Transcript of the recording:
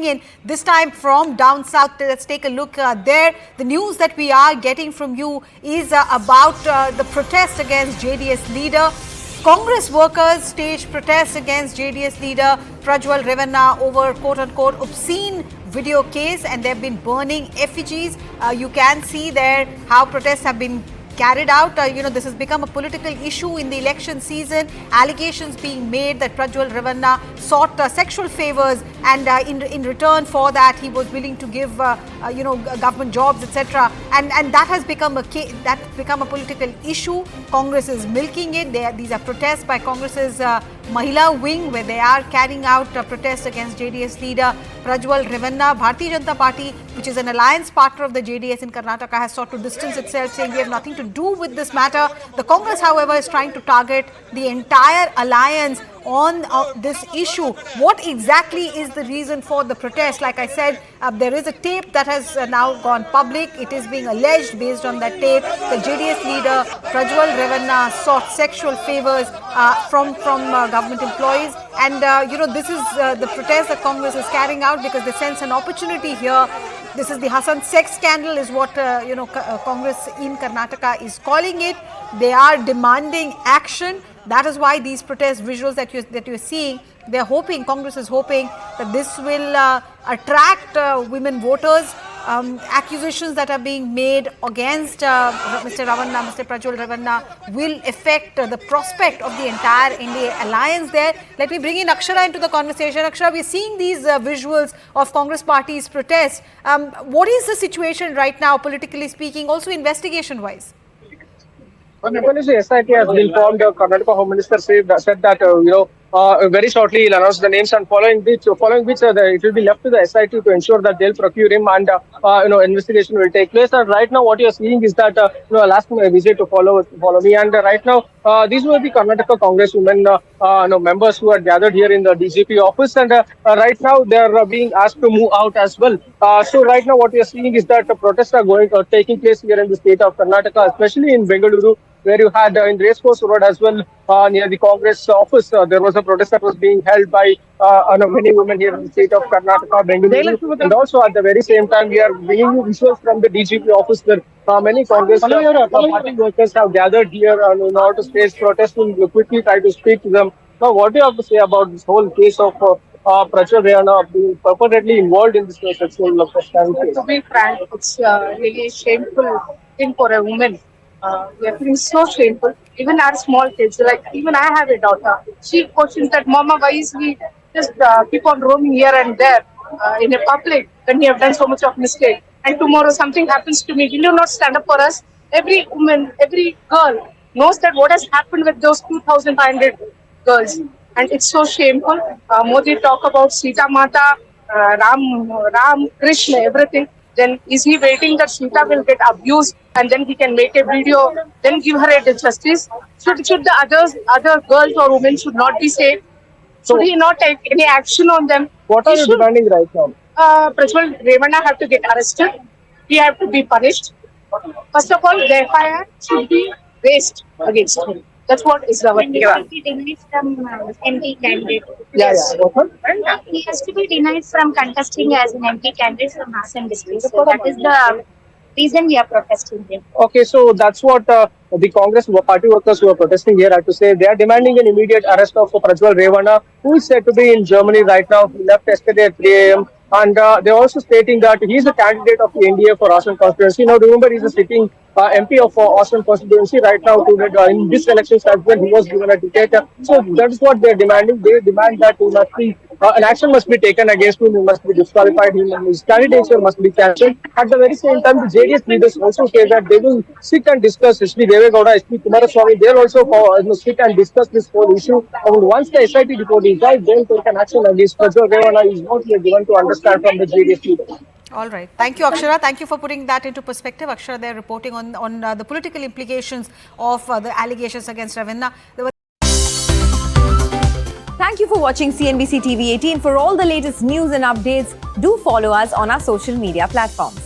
in this time from down south. Let's take a look there. The news that we are getting from you is about the protest against JDS leader. Congress workers staged protests against JDS leader Prajwal Revanna over quote-unquote obscene video case, and they've been burning effigies. You can see there how protests have been carried out. This has become a political issue in the election season. Allegations being made that Prajwal Revanna sought sexual favors, and in return for that he was willing to give government jobs, etc. And that has become a political issue. Congress is milking it. These are protests by Congress's Mahila wing, where they are carrying out protests against JDS leader Prajwal Revanna. Bharatiya Janata Party, which is an alliance partner of the JDS in Karnataka, has sought to distance itself, saying we have nothing to do with this matter. The Congress, however, is trying to target the entire alliance on this issue. What exactly is the reason for the protest? Like I said, there is a tape that has now gone public. It is being alleged, based on that tape, the JDS leader Prajwal Revanna sought sexual favors from government employees. And this is the protest that Congress is carrying out because they sense an opportunity here. This is the Hassan sex scandal is what Congress in Karnataka is calling it. They are demanding action. That is why these protest visuals that you're seeing, they're hoping, Congress is hoping that this will attract women voters. Accusations that are being made against Mr. Prajwal Revanna will affect the prospect of the entire NDA alliance there. Let me bring in Akshara into the conversation. Akshara, we're seeing these visuals of Congress party's protest. What is the situation right now, politically speaking, also investigation-wise? The SIT has been formed. Karnataka Home Minister said that very shortly he'll announce the names, and following which it will be left to the SIT to ensure that they'll procure him, and investigation will take place. And right now what you're seeing is that last visit to follow me, and right now these were the Karnataka Congress women members who are gathered here in the DGP office, and right now they are being asked to move out as well. So right now what you're seeing is that protests are taking place here in the state of Karnataka, especially in Bengaluru, where you had in Racecourse Road as well, near the Congress office. There was a protest that was being held by many women here in the state of Karnataka, Bengaluru. And also at the very same time, we are bringing you visuals from the DGP office where many Congress party workers have gathered here in order to stage protest. We'll quickly try to speak to them. Now, what do you have to say about this whole case of Prajwal Revanna being purportedly involved in this sexual scandal case? To be frank, it's really a shameful thing for a woman. We are feeling so shameful. Even our small kids, like even I have a daughter. She questions that, Mama, why is we just keep on roaming here and there in a public when we have done so much of mistake? And tomorrow something happens to me. Will you not stand up for us? Every woman, every girl knows that what has happened with those 2,500 girls. And it's so shameful. Modi talk about Sita Mata, Ram, Krishna, everything. Then is he waiting that Sita will get abused and then he can make a video, then give her a justice? Should the other girls or women should not be safe? Should he not take any action on them? What are you demanding right now? Prajwal Revanna have to get arrested. He have to be punished. First of all, the FIR should be raised against him. That's what is our demand. He has to be denied from MP candidate. Yes. He has to be denied from contesting as an MP candidate from Hassan district. So that is the reason we are protesting here. Okay, so that's what the Congress party workers who are protesting here had to say. They are demanding an immediate arrest of Prajwal Revanna, who is said to be in Germany right now. He left yesterday at 3 a.m. And they're also stating that he's a candidate of the NDA for Hassan constituency. Now, remember, he's a sitting MP of Hassan constituency right now. In this election as well, he was given a ticket. So that is what they're demanding. They demand that he must be, an action must be taken against him. He must be disqualified. His candidature must be cancelled. At the very same time, the JDS leaders also say that they will sit and discuss. SP Devegowda, SP Kumaraswamy, they'll also sit and discuss this whole issue. And once the SIT report is right, they'll take an action against Prajwal Revanna. Is not yet given to understand from the JDS leaders. All right. Thank you, Akshara. Thank you for putting that into perspective. Akshara, they're reporting on the political implications of the allegations against Revanna. Thank you for watching CNBC TV 18. For all the latest news and updates, do follow us on our social media platforms.